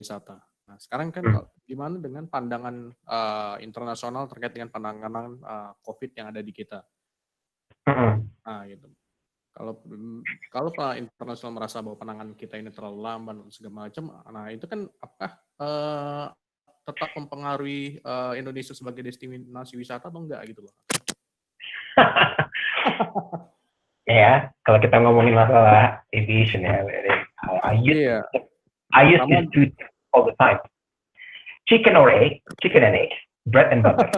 pariwisata. Nah, sekarang kan gimana dengan pandangan internasional terkait dengan penanganan COVID yang ada di kita? Nah, gitu. Kalau Pak internasional merasa bahwa penanganan kita ini terlalu lamban dan segala macam, nah itu kan apakah tetap mempengaruhi Indonesia sebagai destinasi wisata atau enggak gitu loh? Ya, kalau kita ngomongin masalah aviation ya, I use these two all the time. Chicken or egg, chicken and egg, bread and butter.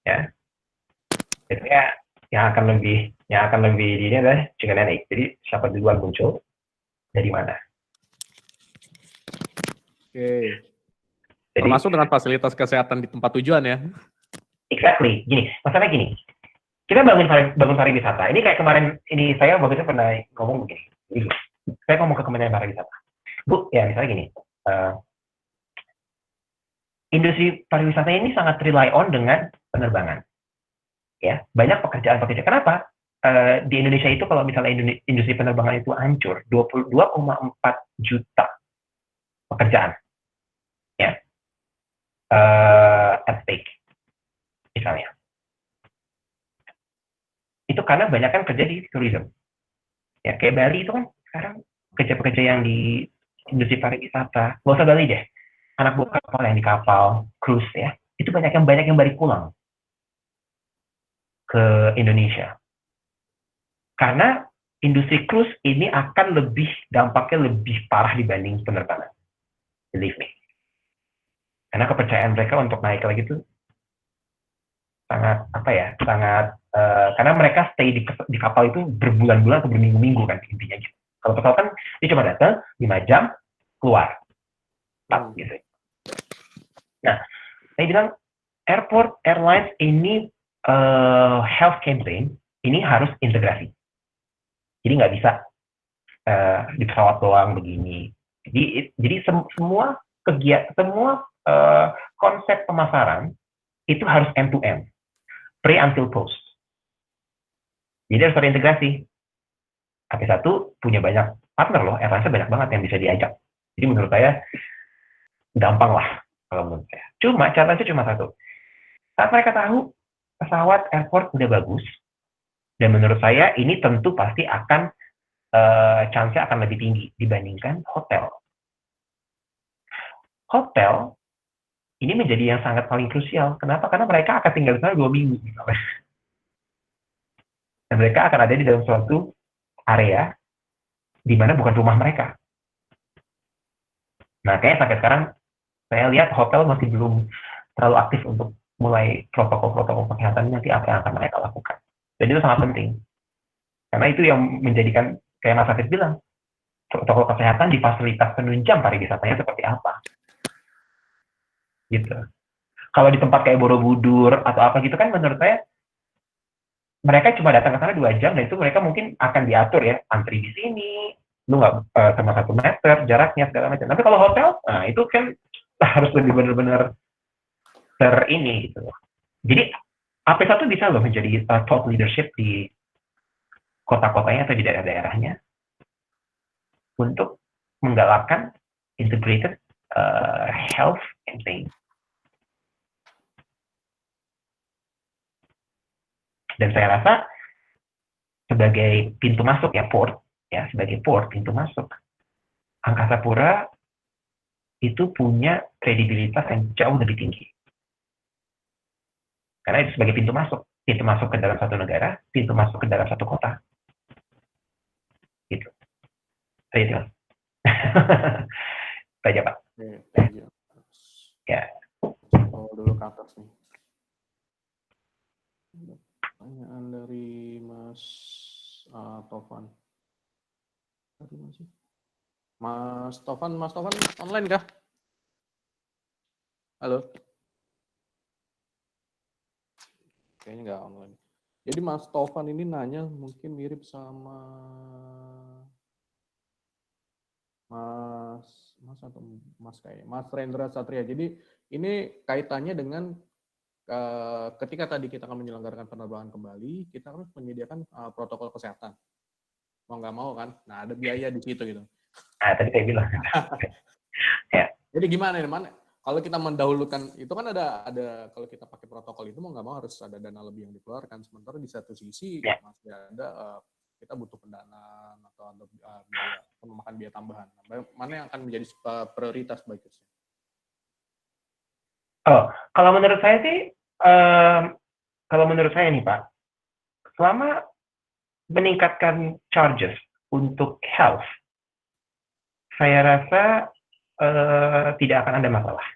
Ya, biasanya yang akan lebih ini adalah chicken and egg. Jadi siapa duluan muncul dari mana? Oke. Jadi, termasuk dengan fasilitas kesehatan di tempat tujuan ya. Exactly. Gini, masalahnya gini. Kita bangun pariwisata. Ini kayak kemarin ini saya bagusnya pernah ngomong begini. Jadi, saya ngomong ke Kementerian Pariwisata. Bu, ya misalnya gini. Industri pariwisata ini sangat rely on dengan penerbangan. Ya, banyak pekerjaan-pekerjaan. Kenapa? Di Indonesia itu kalau misalnya industri penerbangan itu hancur, 22,4 juta pekerjaan. Ya. At stake. Misalnya. Itu karena banyak kan kerja di tourism. Ya, kayak Bali itu kan sekarang pekerja-pekerja yang di industri pariwisata, nggak usah Bali deh, anak buah kapal yang di kapal, cruise ya, itu banyak yang balik pulang ke Indonesia. Karena industri cruise ini akan dampaknya lebih parah dibanding penerbangan. Believe me. Karena kepercayaan mereka untuk naik lagi itu sangat karena mereka stay di kapal itu berbulan-bulan atau berminggu-minggu kan intinya gitu. Kalau pesawat kan dia cuma datang 5 jam keluar, gitu. Nah, saya bilang airlines ini health campaign ini harus integrasi. Jadi nggak bisa di pesawat doang begini. Jadi semua konsep pemasaran itu harus end to end, pre until post. Jadi harus terintegrasi. AP1 punya banyak partner loh, airlines banyak banget yang bisa diajak. Jadi menurut saya gampang lah kalau menurut saya. Cuma caranya cuma satu. Saat mereka tahu pesawat airport udah bagus, dan menurut saya ini tentu pasti akan chance-nya akan lebih tinggi dibandingkan hotel. Hotel ini menjadi yang sangat paling krusial. Kenapa? Karena mereka akan tinggal di sana 2 minggu. Dan mereka akan ada di dalam suatu area di mana bukan rumah mereka. Nah, kayaknya sampai sekarang saya lihat hotel masih belum terlalu aktif untuk mulai protokol-protokol kesehatan nanti apa yang akan mereka lakukan. Dan itu sangat penting. Karena itu yang menjadikan, kayak Mas Hafiz bilang, protokol kesehatan di fasilitas penunjang pariwisatanya seperti apa. Gitu. Kalau di tempat kayak Borobudur atau apa gitu kan menurut saya, mereka cuma datang ke sana 2 jam, dan itu mereka mungkin akan diatur ya, antri di sini, lu nggak sama 1 meter jaraknya segala macam. Tapi kalau hotel, nah itu kan harus lebih benar-benar ini gitu. Jadi AP1 bisa loh menjadi thought leadership di kota-kotanya atau di daerah-daerahnya untuk menggalakkan integrated health campaign. Dan saya rasa sebagai pintu masuk ya sebagai pintu masuk, Angkasa Pura itu punya kredibilitas yang jauh lebih tinggi. Karena itu sebagai pintu masuk ke dalam satu negara, pintu masuk ke dalam satu kota. Gitu. Itu aja Pak. Ya. Oh, dulu ke atas nih. Pertanyaan dari Mas Tovan. Tadi masih. Mas Tovan online kah? Halo. Kayaknya nggak online. Jadi Mas Tovan ini nanya mungkin mirip sama Mas Rendra Satria. Jadi ini kaitannya dengan ketika tadi kita akan menyelenggarakan penerbangan kembali, kita harus menyediakan protokol kesehatan. Mau nggak mau kan, nah ada biaya di situ gitu. Tadi saya bilang. Ya. Jadi gimana nih, mana? Kalau kita mendahulukan itu kan ada kalau kita pakai protokol itu mau nggak mau harus ada dana lebih yang dikeluarkan. Sementara di satu sisi masih ada kita butuh pendanaan atau ada biaya memakan biaya tambahan. Mana yang akan menjadi prioritas baiknya? Kalau menurut saya sih, kalau menurut saya nih Pak, selama meningkatkan charges untuk health, saya rasa tidak akan ada masalah.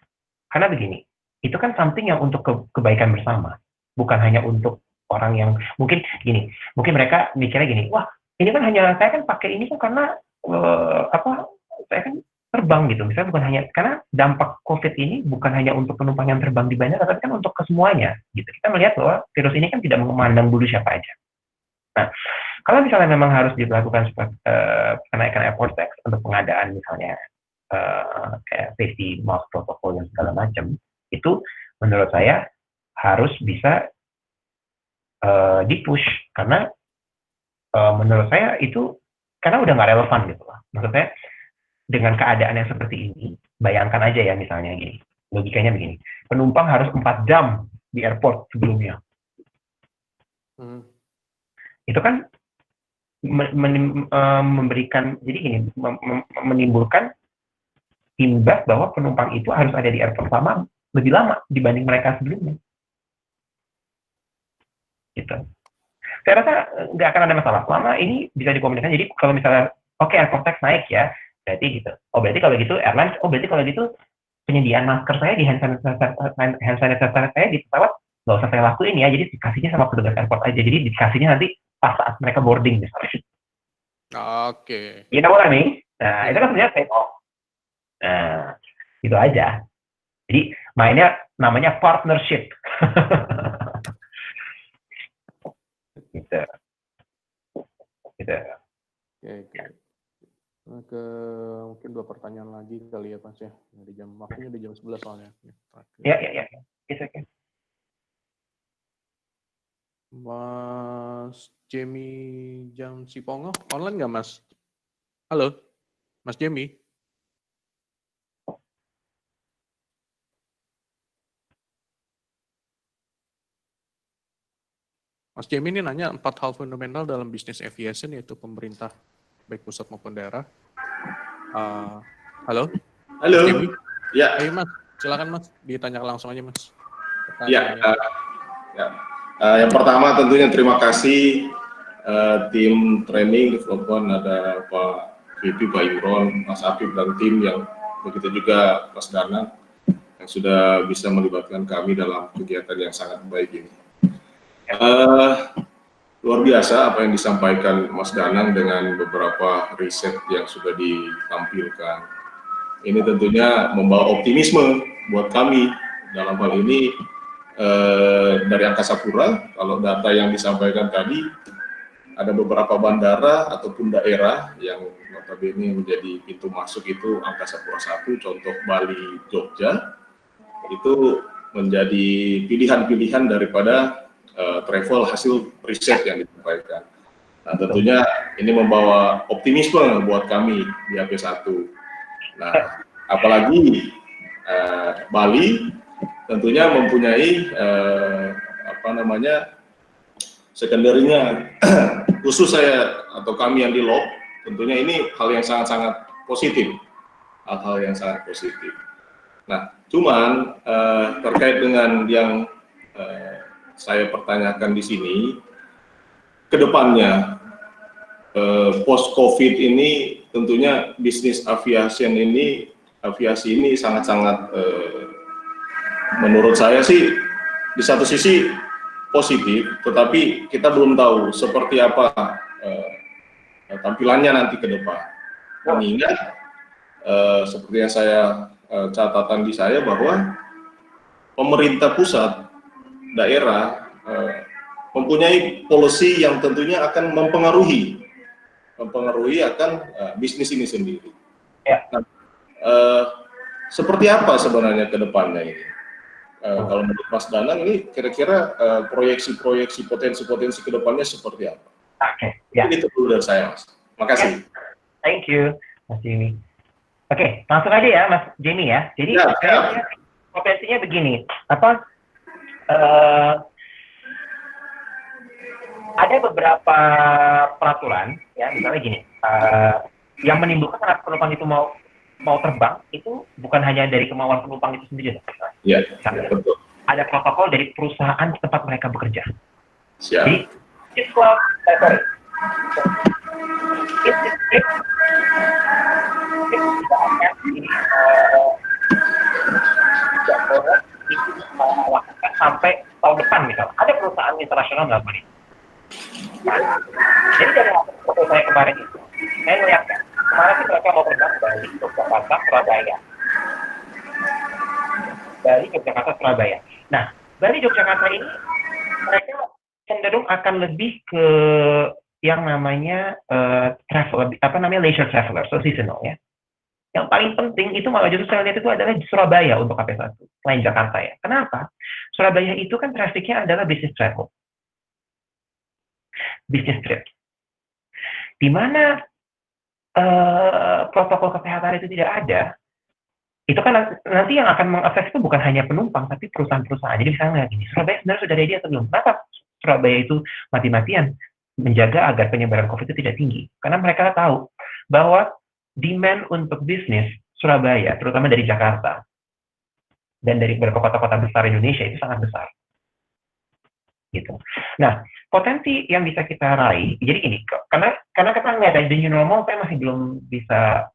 Karena begini, itu kan something yang untuk kebaikan bersama, bukan hanya untuk orang yang mungkin gini, mungkin mereka mikirnya gini, wah ini kan hanya saya kan pakai ini kan karena saya kan terbang gitu, misalnya bukan hanya karena dampak COVID ini bukan hanya untuk penumpang yang terbang di bandara, tapi kan untuk kesemuanya gitu. Kita melihat bahwa virus ini kan tidak memandang bulu siapa aja. Nah, kalau misalnya memang harus dilakukan kenaikan airport tax untuk pengadaan misalnya kayak safety mask protokol dan segala macam, itu menurut saya harus bisa di-push karena menurut saya itu karena udah nggak relevan gitu lah. Maksud saya dengan keadaan yang seperti ini, bayangkan aja ya misalnya gini, logikanya begini, penumpang harus 4 jam di airport sebelumnya. Itu kan memberikan, jadi gini, menimbulkan imbas bahwa penumpang itu harus ada di airport lebih lama dibanding mereka sebelumnya. Gitu. Saya rasa nggak akan ada masalah. Selama ini bisa dikomunikasikan. Jadi kalau misalnya, oke, airport tax naik ya, berarti gitu. Oh berarti kalau gitu airlines, berarti kalau gitu penyediaan masker saya di hand sanitizer saya di pesawat nggak usah saya lakuin ya. Jadi dikasihnya sama petugas airport aja. Jadi dikasihnya nanti pas saat mereka boarding misalnya. Oke. You know what I mean? Nah, itu kan sebenarnya trade off. Nah, itu aja. Jadi mainnya namanya partnership. Gitu. Oke. Mungkin 2 pertanyaan lagi kali ya Mas ya. Waktunya udah jam 11 soalnya. Ya. Okay. Mas Jamie Jam Sipongo, online nggak Mas? Halo, Mas Jamie. Mas Jamie ini nanya 4 hal fundamental dalam bisnis aviation, yaitu pemerintah, baik pusat maupun daerah. Halo? Halo. Mas Jamie? Ya. Ayo Mas, silakan Mas, ditanya langsung aja Mas. Ya. Yang pertama tentunya terima kasih tim training development, ada Pak VP, Pak Imron, Mas Afif dan tim yang begitu juga Mas Danang yang sudah bisa melibatkan kami dalam kegiatan yang sangat baik ini. Luar biasa apa yang disampaikan Mas Danang dengan beberapa riset yang sudah ditampilkan. Ini tentunya membawa optimisme buat kami. Dalam hal ini dari Angkasa Pura, kalau data yang disampaikan tadi, ada beberapa bandara ataupun daerah yang notabene menjadi pintu masuk itu Angkasa Pura 1, contoh Bali, Jogja, itu menjadi pilihan-pilihan daripada travel hasil riset yang disampaikan. Nah tentunya ini membawa optimisme buat kami di AP1. Nah apalagi Bali tentunya mempunyai sekunderinya khusus saya atau kami yang di LOB, tentunya ini hal yang sangat-sangat positif, hal-hal yang sangat positif. Nah cuman terkait dengan yang saya pertanyakan di sini, kedepannya post COVID ini tentunya bisnis aviasi ini sangat-sangat menurut saya sih di satu sisi positif, tetapi kita belum tahu seperti apa tampilannya nanti ke depan. Mengingat seperti yang saya catatan di saya bahwa pemerintah pusat, daerah mempunyai policy yang tentunya akan mempengaruhi akan bisnis ini sendiri. Ya. Nah, seperti apa sebenarnya ke depannya ini? Kalau menurut Mas Danang ini kira-kira proyeksi-proyeksi potensi-potensi ke depannya seperti apa? Oke. Ya. Ini itu dulu dari saya, Mas. Makasih. Thank you. masih ini. Oke, langsung aja ya Mas Jamie ya. Jadi kayaknya potensinya begini, ada beberapa peraturan ya, misalnya gini, yang menimbulkan anak penumpang itu mau terbang itu bukan hanya dari kemauan penumpang itu sendiri. Iya, betul. Ada protokol dari perusahaan tempat mereka bekerja. Siap. Jadi, sampai tahun depan misalnya ada perusahaan internasional melakukan itu. Jadi dari foto saya kemarin itu, saya melihat kan, kemarin sih mereka mau terbang dari Yogyakarta, Surabaya. Dari Yogyakarta, Surabaya. Nah, dari Yogyakarta ini mereka cenderung akan lebih ke yang namanya leisure traveler, so seasonal ya. Yang paling penting itu malah justru saya lihat itu adalah Surabaya untuk KP1, selain Jakarta ya. Kenapa? Surabaya itu kan trafficnya adalah business travel. Business trip. Di mana protokol kesehatan itu tidak ada, itu kan nanti yang akan mengakses itu bukan hanya penumpang, tapi perusahaan-perusahaan. Jadi misalnya gini, Surabaya sebenarnya sudah ready atau belum? Kenapa Surabaya itu mati-matian menjaga agar penyebaran COVID itu tidak tinggi? Karena mereka tahu bahwa demand untuk bisnis Surabaya, terutama dari Jakarta, dan dari beberapa kota-kota besar Indonesia itu sangat besar. Gitu. Nah, potensi yang bisa kita raih, jadi gini, karena kita lihat the new normal, saya masih belum bisa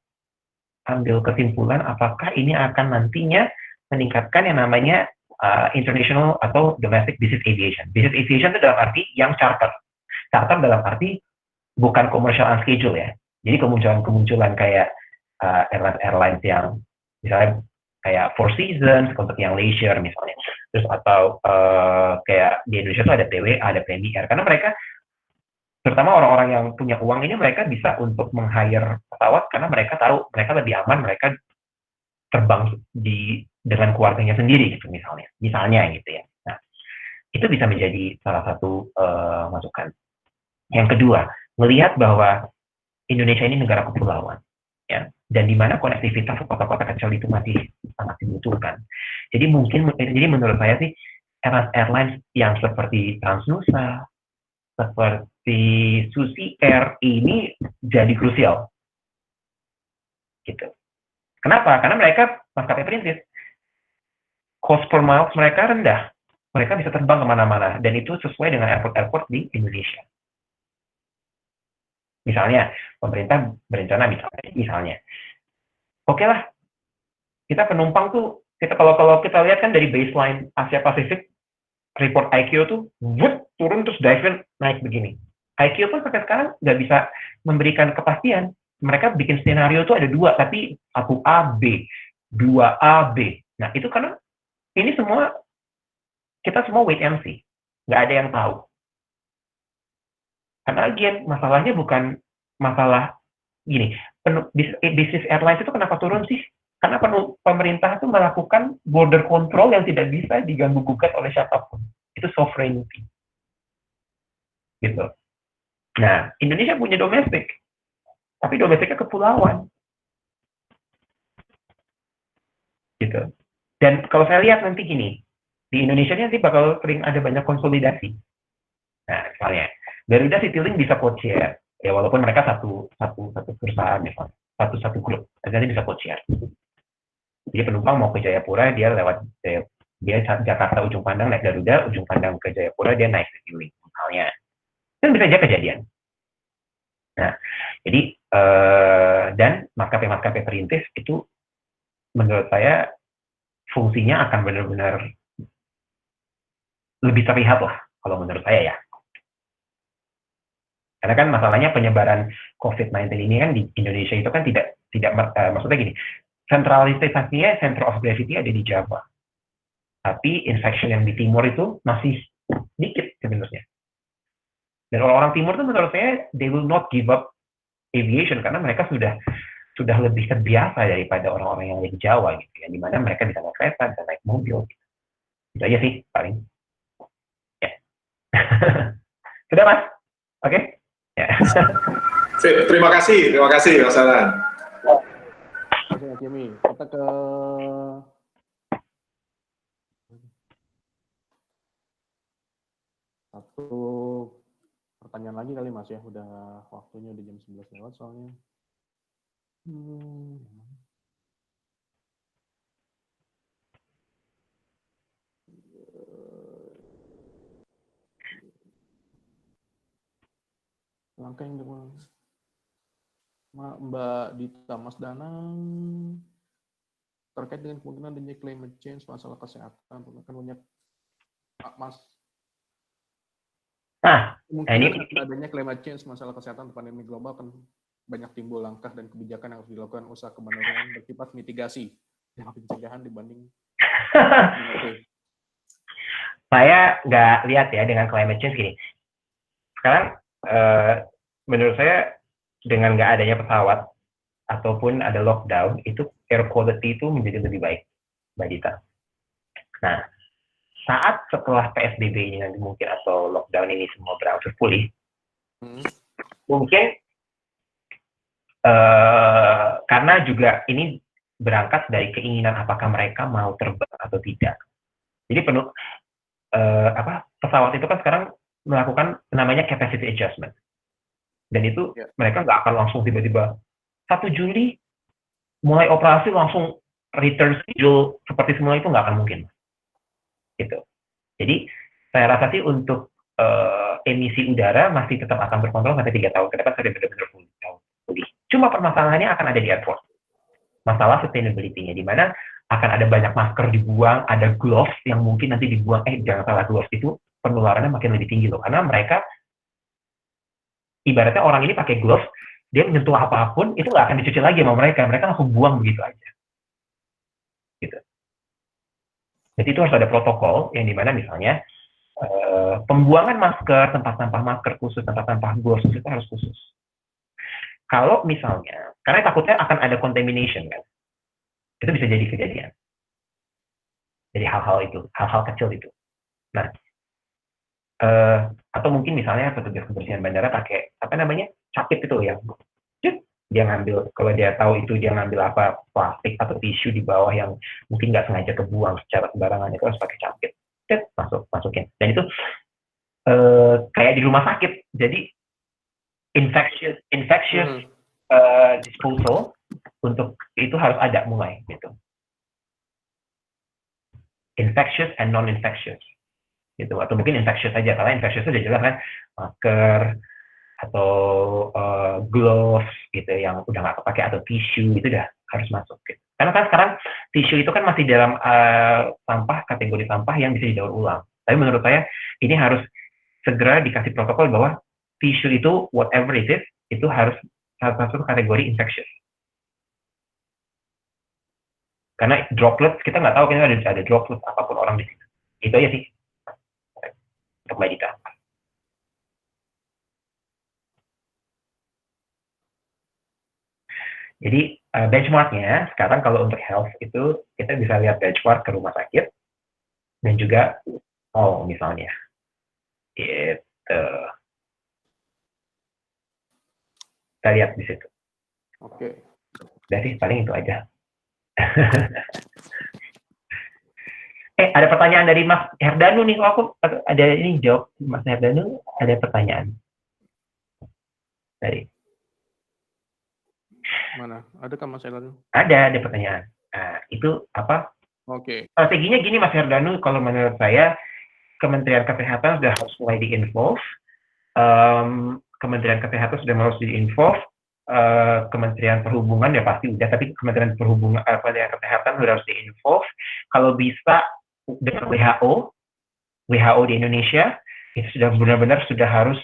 ambil kesimpulan apakah ini akan nantinya meningkatkan yang namanya international atau domestic business aviation. Business aviation itu dalam arti yang charter. Charter dalam arti bukan commercial unscheduled ya. Jadi kemunculan kayak airlines yang misalnya kayak Four Seasons untuk yang leisure misalnya. Terus atau kayak di Indonesia itu ada TWA, ada PNIR. Karena mereka, terutama orang-orang yang punya uang ini, mereka bisa untuk meng-hire pesawat karena mereka tahu mereka lebih aman, mereka terbang dengan keluarganya sendiri gitu misalnya gitu ya. Nah, itu bisa menjadi salah satu masukan. Yang kedua, melihat bahwa Indonesia ini negara kepulauan, ya, dan di mana konektivitas kota-kota kecil itu masih sangat dibutuhkan. Jadi menurut saya sih airlines yang seperti Transnusa, seperti Susi Air ini jadi krusial, gitu. Kenapa? Karena mereka maskapai perintis, cost per miles mereka rendah, mereka bisa terbang kemana-mana, dan itu sesuai dengan airport-airport di Indonesia. Misalnya, pemerintah berencana misalnya, oke lah, kita penumpang tuh, kalau kita lihat kan dari baseline Asia Pasifik, report IQ tuh, turun terus dive naik begini. IQ pun sampai sekarang nggak bisa memberikan kepastian. Mereka bikin skenario tuh ada 2, tapi 1A, B, 2A, B. Nah, itu karena ini semua, kita semua wait and see. Nggak ada yang tahu. Karena again, masalahnya bukan masalah gini, bisnis airlines itu kenapa turun sih? Karena pemerintah itu melakukan border control yang tidak bisa diganggu-gugat oleh siapapun. Itu sovereignty. Gitu. Nah, Indonesia punya domestik, tapi domestiknya kepulauan. Gitu. Dan kalau saya lihat nanti gini, di Indonesia nanti bakal sering ada banyak konsolidasi. Nah, misalnya, Garuda Citylink bisa codeshare, ya walaupun mereka satu perusahaan misalnya, satu grup, nanti bisa codeshare. Jadi penumpang mau ke Jayapura, dia lewat dia Jakarta ujung pandang naik Garuda, ujung pandang ke Jayapura dia naik Citylink misalnya. Itu bisa aja kejadian. Nah, jadi dan maskapai perintis itu menurut saya fungsinya akan benar-benar lebih terlihat lah kalau menurut saya ya. Karena kan masalahnya penyebaran COVID-19 ini kan di Indonesia itu kan tidak maksudnya gini, sentralisasinya center of gravity ada di Java. Tapi infection yang di timur itu masih dikit sebenarnya. Dan orang-orang timur itu menurut saya they will not give up aviation karena mereka sudah lebih terbiasa daripada orang-orang yang ada di Jawa gitu ya, di mana mereka bisa naik kereta, bisa naik mobil. Gitu. Itu aja sih paling. Ya. Sudah Mas? Oke? Ya. Terima kasih Mas Anan. banyak Yemi. Kita ke satu pertanyaan lagi kali Mas ya. Udah waktunya udah jam 11 lewat soalnya. Langkah yang Mbak Dita, Mas Danang terkait dengan kemungkinan adanya climate change, masalah kesehatan, kan banyak Mas. Kemungkinan adanya climate change, masalah kesehatan, pandemi global kan banyak timbul langkah dan kebijakan yang harus dilakukan usaha kemanusiaan bersifat mitigasi dan pencegahan dibanding. Saya nggak lihat ya dengan climate change gini. Sekarang menurut saya dengan nggak adanya pesawat ataupun ada lockdown, itu air quality itu menjadi lebih baik, Mbak Dita. Nah, saat setelah PSBB ini nanti mungkin atau lockdown ini semua berangsur pulih, mungkin karena juga ini berangkat dari keinginan apakah mereka mau terbang atau tidak. Jadi pesawat itu kan sekarang melakukan namanya capacity adjustment. Dan itu mereka nggak akan langsung tiba-tiba 1 Juli mulai operasi langsung return schedule seperti semula, itu nggak akan mungkin. Gitu. Jadi saya rasa sih untuk emisi udara masih tetap akan berkontrol sampai 3 tahun ke depan sampai benar-benar pulih. Cuma permasalahannya akan ada di airport. Masalah sustainability-nya, di mana akan ada banyak masker dibuang, ada gloves yang mungkin nanti dibuang, jangan salah, gloves itu penularannya makin lebih tinggi loh, karena mereka ibaratnya orang ini pakai gloves, dia menyentuh apapun, itu nggak akan dicuci lagi sama mereka langsung buang begitu aja. Gitu. Jadi itu harus ada protokol, yang dimana misalnya, pembuangan masker, tempat sampah masker khusus, tempat sampah gloves itu harus khusus. Kalau misalnya, karena takutnya akan ada contamination kan, itu bisa jadi kejadian. Jadi hal-hal kecil itu. Nah, atau mungkin misalnya petugas kebersihan bandara pakai capit itu ya, dia ngambil, kalau dia tahu itu dia ngambil apa, plastik atau tisu di bawah yang mungkin nggak sengaja kebuang secara sembarangan, itu harus pakai capit, masukin. Dan itu kayak di rumah sakit, jadi infectious disposal untuk itu harus ada mulai gitu. Infectious and non-infectious. Gitu, atau mungkin infectious saja, karena infectious itu udah jelas kan, masker atau gloves gitu yang udah nggak kepake, atau tisu itu udah harus masuk gitu. Karena kan sekarang tisu itu kan masih dalam kategori sampah yang bisa didaur ulang. Tapi menurut saya ini harus segera dikasih protokol bahwa tisu itu whatever it is itu harus satu kategori infectious. Karena droplets kita nggak tahu, kan ada droplet apapun orang di situ. Itu aja sih. Untuk Mbak Dita. Jadi benchmarknya sekarang kalau untuk health itu kita bisa lihat benchmark ke rumah sakit dan juga misalnya gitu. Kita lihat di situ. Oke. Udah sih, paling itu aja. Ada pertanyaan dari Mas Herdanu nih. Aku ada ini jawab Mas Herdanu, ada pertanyaan. Dari mana? Adakah Mas Herdanu? Ada pertanyaan. Nah, itu apa? Oke. Strateginya gini Mas Herdanu, kalau menurut saya Kementerian Kesehatan sudah harus mulai di-involve. Kementerian Kesehatan sudah harus di-involve. Kementerian Perhubungan ya pasti udah, tapi Kementerian Kesehatan sudah harus di-involve. Kalau bisa dengan WHO di Indonesia itu sudah benar-benar sudah harus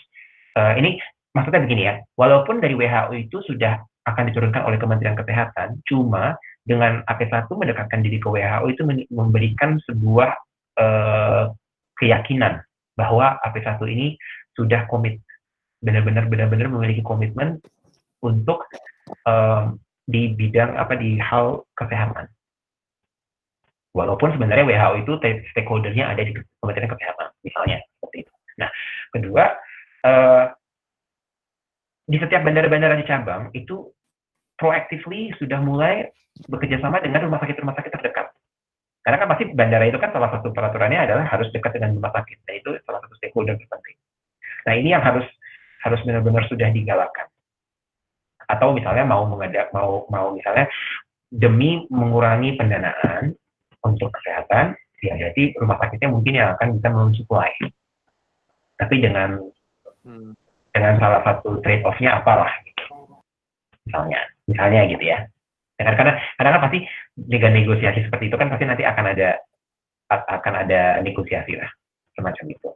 ini maksudnya begini ya, walaupun dari WHO itu sudah akan diturunkan oleh Kementerian Kesehatan, cuma dengan AP1 mendekatkan diri ke WHO itu memberikan sebuah keyakinan bahwa AP1 ini sudah komit, benar-benar memiliki komitmen untuk di bidang di hal kesehatan. Walaupun sebenarnya WHO itu stakeholder-nya ada di Kementerian Kesehatan, misalnya seperti itu. Nah, kedua, di setiap bandara-bandara di cabang itu proactively sudah mulai bekerja sama dengan rumah sakit terdekat. Karena kan pasti bandara itu kan salah satu peraturannya adalah harus dekat dengan rumah sakit. Nah, itu salah satu stakeholder penting. Nah, ini yang harus benar-benar sudah digalakkan. Atau misalnya mau misalnya demi mengurangi pendanaan untuk kesehatan, ya jadi rumah sakitnya mungkin yang akan bisa mensupply. Tapi dengan salah satu trade off-nya apalah gitu. Misalnya gitu ya. Karena kan pasti dengan negosiasi seperti itu kan pasti nanti akan ada negosiasi lah semacam itu.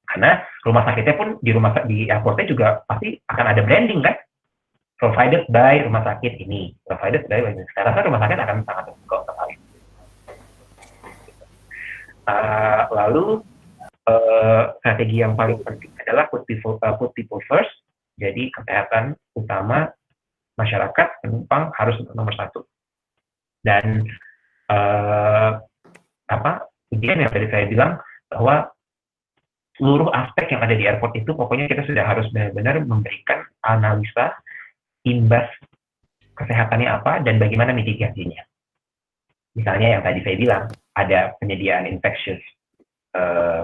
Karena rumah sakitnya pun di airportnya juga pasti akan ada branding kan. Provided by rumah sakit ini, provided by saya rasa rumah sakit akan sangat terbuka untuk hal itu. Lalu strategi yang paling penting adalah put people first. Jadi kesehatan utama masyarakat penumpang harus nomor satu. Dan kemudian yang tadi saya bilang bahwa seluruh aspek yang ada di airport itu pokoknya kita sudah harus benar-benar memberikan analisa imbas kesehatannya apa dan bagaimana mitigasinya. Misalnya yang tadi saya bilang, ada penyediaan infectious,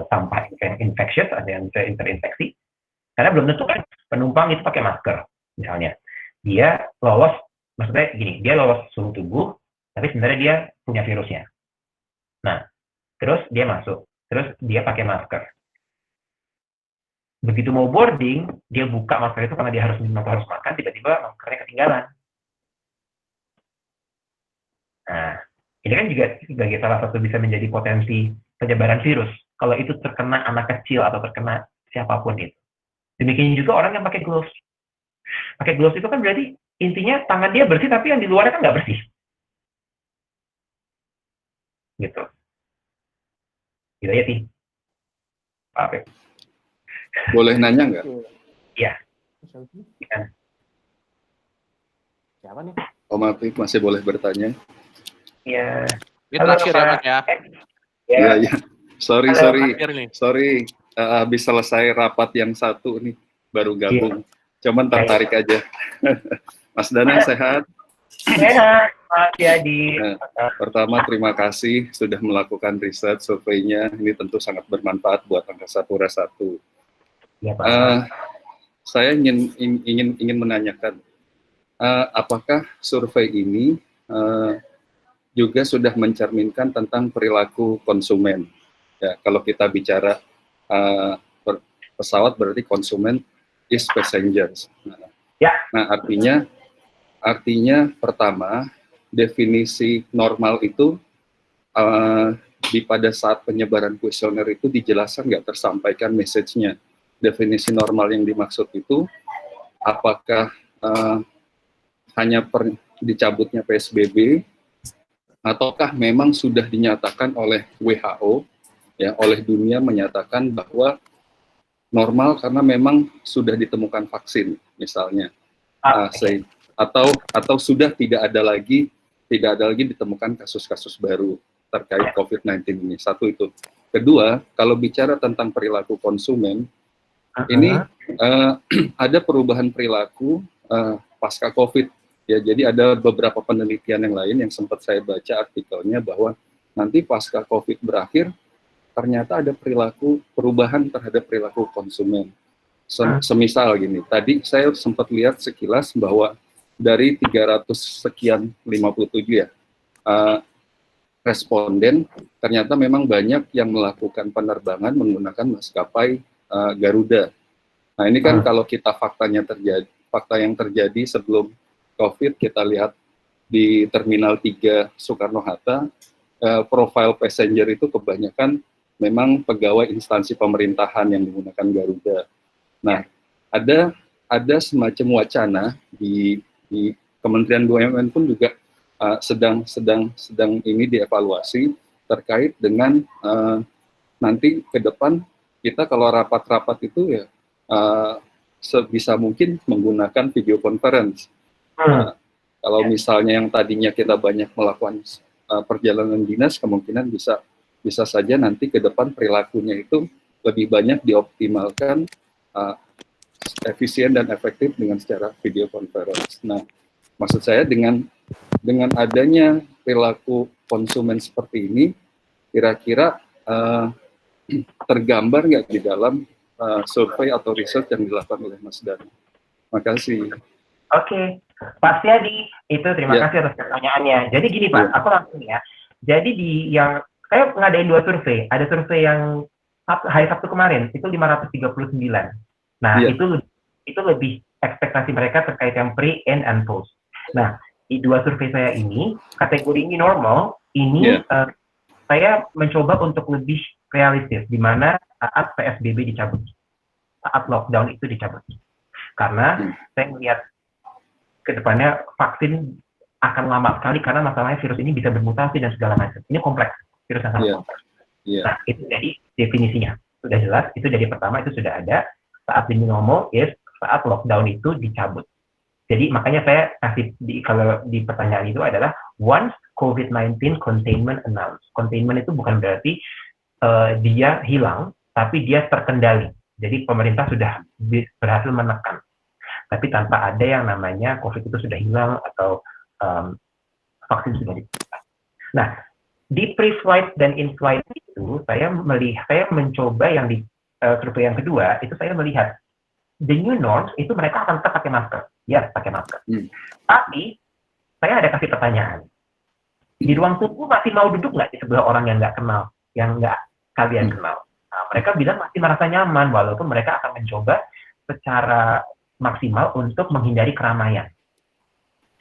sampah infectious, ada yang terinfeksi. Karena belum tentu kan penumpang itu pakai masker, misalnya. Dia lolos, maksudnya gini, dia lolos suhu tubuh, tapi sebenarnya dia punya virusnya. Nah, terus dia masuk, terus dia pakai masker. Begitu mau boarding, dia buka masker itu karena dia harus makan, tiba-tiba maskernya ketinggalan. Nah, ini kan juga sebagai salah satu bisa menjadi potensi penyebaran virus. Kalau itu terkena anak kecil atau terkena siapapun itu. Demikian juga orang yang pakai gloves. Pakai gloves itu kan berarti intinya tangan dia bersih, tapi yang di luarnya kan nggak bersih. Gitu. Gitu ya, Ti. Pak Apep. Boleh nanya nggak? Iya. Siapa nih? Om Apip masih boleh bertanya? Iya. Ini terakhir ya, Mas ya? Iya. Sorry. Terakhir nih. Sorry, habis selesai rapat yang satu nih, baru gabung. Cuman tertarik aja. Mas Danang sehat? Sehat, Mas Yadi. Pertama, terima kasih sudah melakukan riset surveinya. Ini tentu sangat bermanfaat buat Angkasa Pura I. Ya, Pak. Saya ingin menanyakan, apakah survei ini juga sudah mencerminkan tentang perilaku konsumen? Ya, kalau kita bicara pesawat berarti konsumen is passengers. Nah, artinya pertama definisi normal itu pada saat penyebaran kuesioner itu dijelaskan nggak tersampaikan message-nya. Definisi normal yang dimaksud itu apakah hanya dicabutnya PSBB ataukah memang sudah dinyatakan oleh WHO ya, oleh dunia menyatakan bahwa normal karena memang sudah ditemukan vaksin misalnya, atau sudah tidak ada lagi ditemukan kasus-kasus baru terkait COVID-19 ini. Satu itu. Kedua, kalau bicara tentang perilaku konsumen, ini ada perubahan perilaku pasca COVID. Ya, jadi ada beberapa penelitian yang lain yang sempat saya baca artikelnya bahwa nanti pasca COVID berakhir, ternyata ada perubahan terhadap perilaku konsumen. Semisal gini, tadi saya sempat lihat sekilas bahwa dari 300 sekian 57 ya responden, ternyata memang banyak yang melakukan penerbangan menggunakan maskapai Garuda. Nah, ini kan kalau kita fakta yang terjadi sebelum COVID, kita lihat di Terminal 3 Soekarno-Hatta, profil passenger itu kebanyakan memang pegawai instansi pemerintahan yang menggunakan Garuda. Nah, ada semacam wacana di Kementerian BUMN pun juga sedang ini dievaluasi terkait dengan nanti ke depan kita kalau rapat-rapat itu ya sebisa mungkin menggunakan video conference. Kalau misalnya yang tadinya kita banyak melakukan perjalanan dinas, kemungkinan bisa saja nanti ke depan perilakunya itu lebih banyak dioptimalkan efisien dan efektif dengan secara video conference. Nah, Maksud saya dengan adanya perilaku konsumen seperti ini, kira-kira tergambar nggak di dalam survei atau riset yang dilakukan oleh Mas Dani? Makasih. Oke, Pak Siadi, itu terima kasih atas pertanyaannya. Jadi gini Pak, aku langsung ya. Jadi yang saya ngadain 2 survei. Ada survei yang hari Sabtu kemarin, itu 539. Nah, itu lebih ekspektasi mereka terkait yang pre, in, and post. Nah, di 2 survei saya ini, kategori ini normal, ini saya mencoba untuk lebih realistis, di mana saat PSBB dicabut, saat lockdown itu dicabut. Karena saya melihat ke depannya vaksin akan lama sekali karena masalahnya virus ini bisa bermutasi dan segala macam. Ini kompleks, virus yang sangat kompleks. Nah, itu jadi definisinya. Sudah jelas, itu jadi pertama, itu sudah ada. Saat ini normal is saat lockdown itu dicabut. Jadi makanya saya kasih kalau di pertanyaan itu adalah once COVID-19 containment announced. Containment itu bukan berarti dia hilang, tapi dia terkendali. Jadi pemerintah sudah berhasil menekan. Tapi tanpa ada yang namanya COVID itu sudah hilang atau vaksin sudah ditemukan. Nah, di pre-flight dan in-flight itu saya mencoba yang di survei yang kedua itu saya melihat the new norms itu mereka akan tetap pakai masker, ya pakai masker. Tapi saya ada kasih pertanyaan. Di ruang tunggu masih mau duduk nggak di sebelah orang yang nggak kenal, yang nggak kalian kenal? Nah, mereka bilang masih merasa nyaman walaupun mereka akan mencoba secara maksimal untuk menghindari keramaian.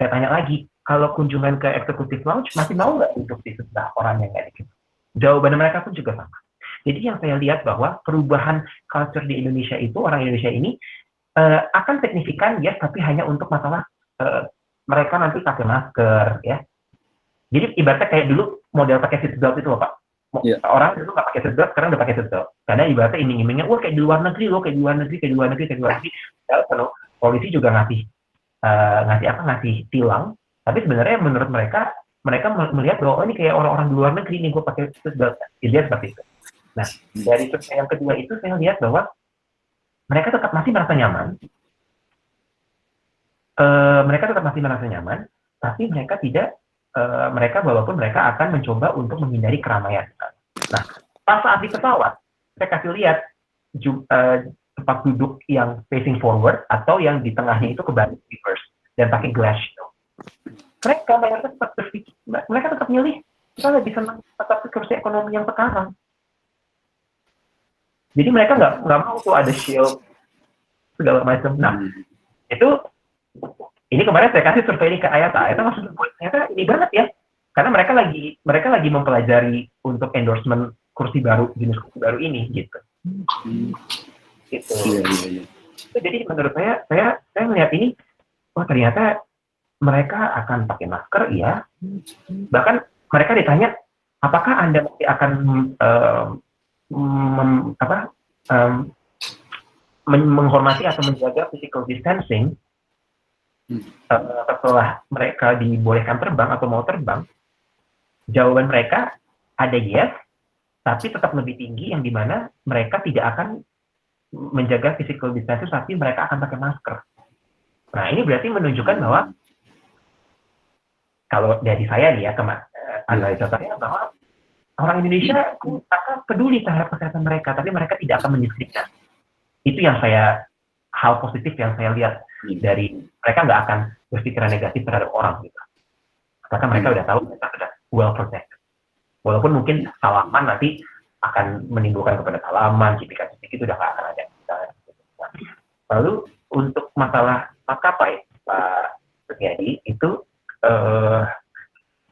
Saya tanya lagi, kalau kunjungan ke executive lounge masih mau nggak duduk di sebelah orang yang nggak dikenal? Jawaban mereka pun juga sama. Jadi yang saya lihat bahwa perubahan culture di Indonesia itu, orang Indonesia ini akan signifikan, ya, tapi hanya untuk masalah mereka nanti pakai masker, ya. Jadi ibaratnya kayak dulu model pakai seatbelt itu loh Pak. Orang dulu nggak pakai seatbelt, sekarang udah pakai seatbelt. Karena ibaratnya iming-imingnya, wah kayak di luar negeri loh, kayak di luar negeri. Kalau polisi juga ngasih tilang, tapi sebenarnya menurut mereka melihat bahwa ini kayak orang-orang di luar negeri nih, gue pakai seatbelt. Jadi seperti itu. Nah, dari survei yang kedua itu saya lihat bahwa mereka tetap masih merasa nyaman. Tapi mereka tidak, walaupun mereka akan mencoba untuk menghindari keramaian. Nah, pas saat di pesawat, saya kasih lihat tempat duduk yang facing forward atau yang di tengahnya itu kebalik reverse dan pakai glass shield. Mereka tetap milih, kita lebih senang tetap di kursi ekonomi yang sekarang. Jadi mereka nggak mau tuh ada shield segala macam. Nah, ini kemarin saya kasih survei ini ke Ayata maksudnya ternyata ini banget ya, karena mereka lagi mempelajari untuk endorsement kursi baru, jenis kursi baru ini gitu. Gitu. Jadi menurut saya melihat ini, ternyata mereka akan pakai masker, ya. Bahkan mereka ditanya, apakah Anda masih akan menghormati atau menjaga physical distancing setelah mereka dibolehkan terbang atau mau terbang? Jawaban mereka ada yes, tapi tetap lebih tinggi yang dimana mereka tidak akan menjaga physical distancing, tapi mereka akan pakai masker. Nah, ini berarti menunjukkan bahwa kalau dari saya nih ya, analisa saya bahwa orang Indonesia akan peduli terhadap kesehatan mereka, tapi mereka tidak akan mendiskriminasi. Itu yang hal positif yang saya lihat dari mereka nggak akan berpikiran negatif terhadap orang gitu. Karena mereka udah tahu mereka sudah well protected. Walaupun mungkin salaman nanti akan menimbulkan kepada salaman, cipika-cipik itu udah nggak akan ada. Lalu untuk masalah maskapai, Pak Setiadi, itu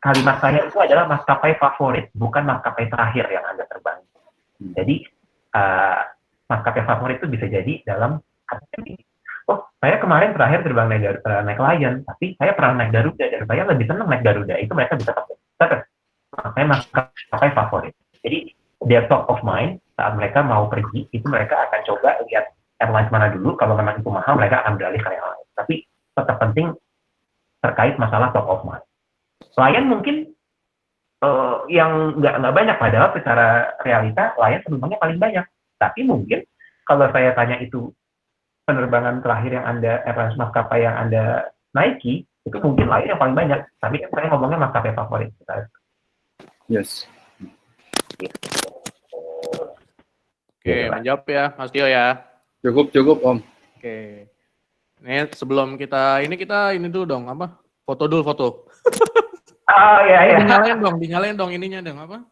kalimat saya itu adalah maskapai favorit, bukan maskapai terakhir yang Anda terbang. Jadi maskapai favorit itu bisa jadi dalam kategori, saya kemarin terakhir terbang naik Lion, tapi saya pernah naik Garuda dan saya lebih senang naik Garuda. Itu mereka bisa pakai. Saya maskapai favorit. Jadi their top of mind saat mereka mau pergi, itu mereka akan coba lihat airlines mana dulu. Kalau memang itu mahal, mereka akan beralih ke yang lain. Tapi tetap penting terkait masalah top of mind. Lion mungkin yang nggak banyak, padahal secara realita Lion penumpangnya paling banyak. Tapi mungkin kalau saya tanya itu penerbangan terakhir yang Anda, airlines maskapai yang Anda naiki, Itu mungkin Lion yang paling banyak. Tapi kan saya ngomongnya maskapai favorit kita. Yes. Oke, menjawab ya, Mas Tio ya. Cukup Om. Oke. Nih sebelum kita ini dulu dong, apa? Foto dulu foto. Oh iya. Dinyalain dong ininya dong apa?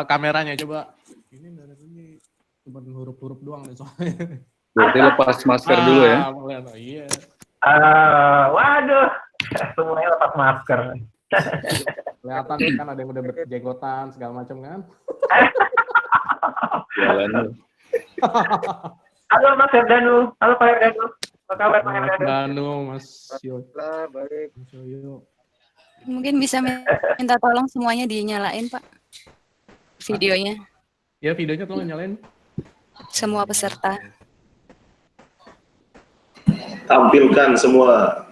Kameranya coba. Ini dari sini cuma huruf-huruf doang nih soalnya. Berarti lepas masker dulu ya. Iya. Waduh, semuanya lepas masker. Kelihatan kan ada yang udah berjenggotan segala macam kan. Jalan. Halo Mas Herdanu, halo Pak Herdanu. Apa kabar Pak Mas Herdanu? Danu, Mas Yo. Baik. Mas Yo. Mungkin bisa minta tolong semuanya dinyalain, Pak. Videonya. Ya, videonya tolong nyalain. Semua peserta. Tampilkan semua.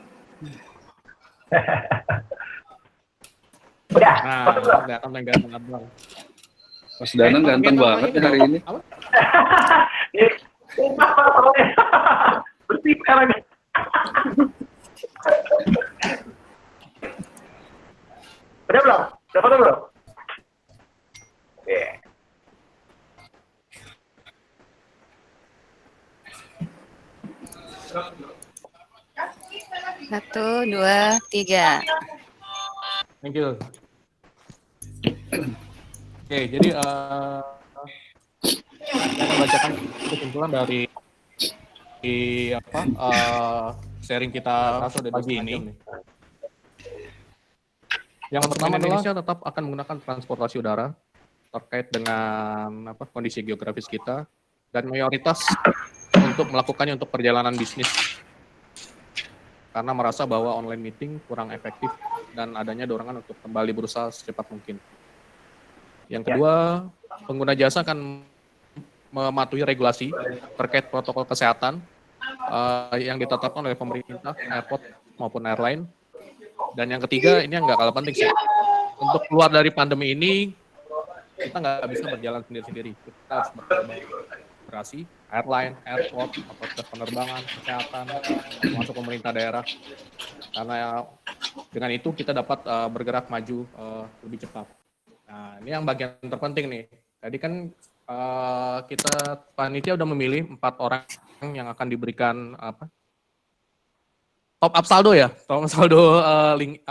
Udah, Nah, foto belum? kelihatan yang ganteng abang. Mas Danang ganteng banget hari ini. Apa? Bersih sekarang. Udah belum? Udah foto belum? Oke. Satu, dua, tiga. Thank you. Oke, jadi saya akan bacakan kesimpulan dari sharing kita pagi ini. Yang pertama, Indonesia tetap akan menggunakan transportasi udara terkait dengan kondisi geografis kita dan mayoritas untuk melakukannya untuk perjalanan bisnis karena merasa bahwa online meeting kurang efektif dan adanya dorongan untuk kembali berusaha secepat mungkin. Yang kedua, pengguna jasa akan mematuhi regulasi terkait protokol kesehatan yang ditetapkan oleh pemerintah, airport maupun airline. Dan yang ketiga, ini yang nggak kalah penting sih. Untuk keluar dari pandemi ini, kita nggak bisa berjalan sendiri-sendiri. Kita harus berkolaborasi, airline, airport, otoritas penerbangan, kesehatan, termasuk pemerintah daerah. Karena dengan itu kita dapat bergerak maju lebih cepat. Nah, ini yang bagian terpenting nih. Tadi kan kita panitia udah memilih 4 orang yang akan diberikan top up saldo ya, top up saldo link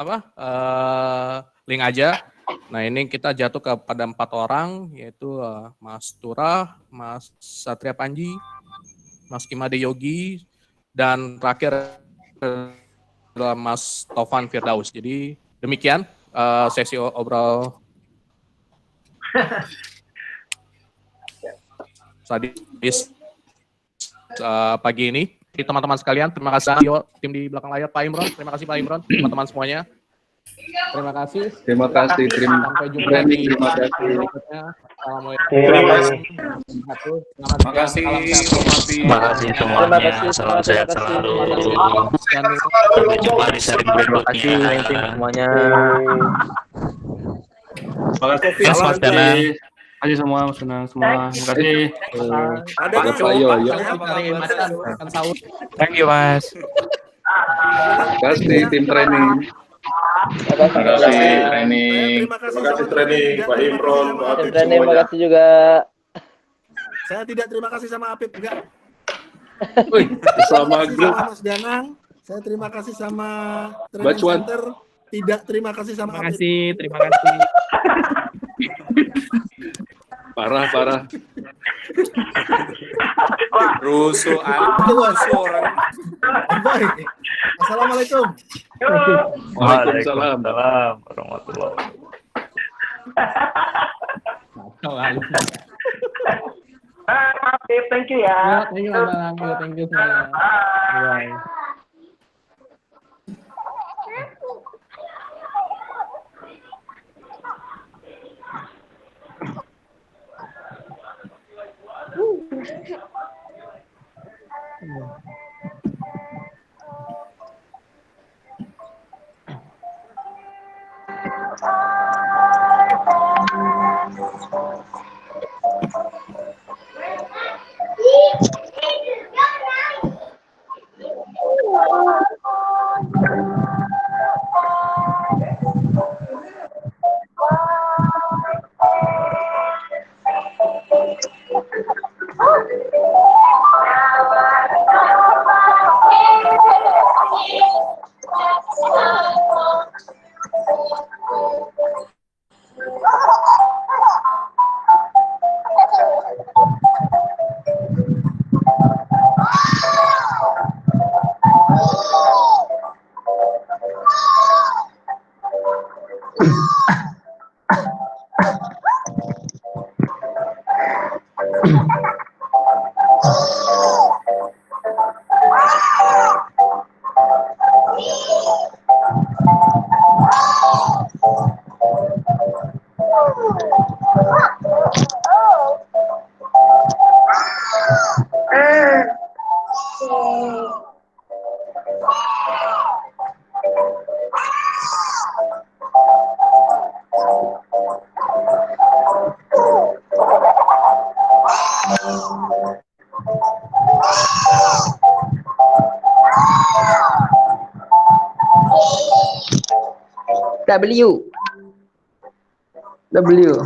link aja. Nah ini kita jatuh kepada 4 orang yaitu Mas Turah, Mas Satria Panji, Mas Kimade Yogi, dan terakhir adalah Mas Taufan Firdaus. Jadi demikian sesi obrol sadis pagi ini. Jadi teman-teman sekalian, terima kasih tim di belakang layar, Pak Imron, terima kasih Pak Imron, teman-teman semuanya. Terima kasih. Terima kasih. Sampai jumpa di Terima kasih. berikutnya. Assalamualaikum. Terima kasih. Terima kasih. Terima kasih semuanya. Salam sehat selalu. Sampai jumpa di sharing berikutnya. Semuanya. Terima kasih Mas Danang. Terima kasih semua, senang semua. Terima kasih. Ada Pak Ayo. Thank you Mas. Terima kasih tim training. Terima kasih training. Terima kasih Terima kasih training Pak Imron, Pak Apip Terima semuanya. kasih juga. Saya tidak terima kasih sama Apip enggak. Wih, sama grup. Sama Mas Danang. Saya terima kasih sama Training Bacuan. Center. Tidak terima kasih sama Terima Apip. kasih, terima kasih. Parah. Rusuh orang. Baik. Assalamualaikum. Waalaikumsalam. Warahmatullahi Thank you ya. Thank you, thank you semuanya. Bye. Thank you. W. W.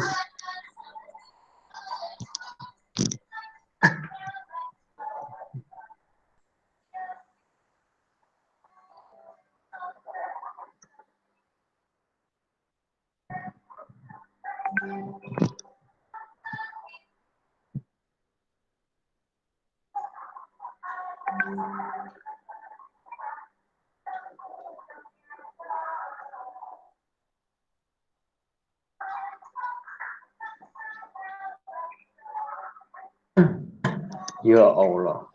Ya Allah.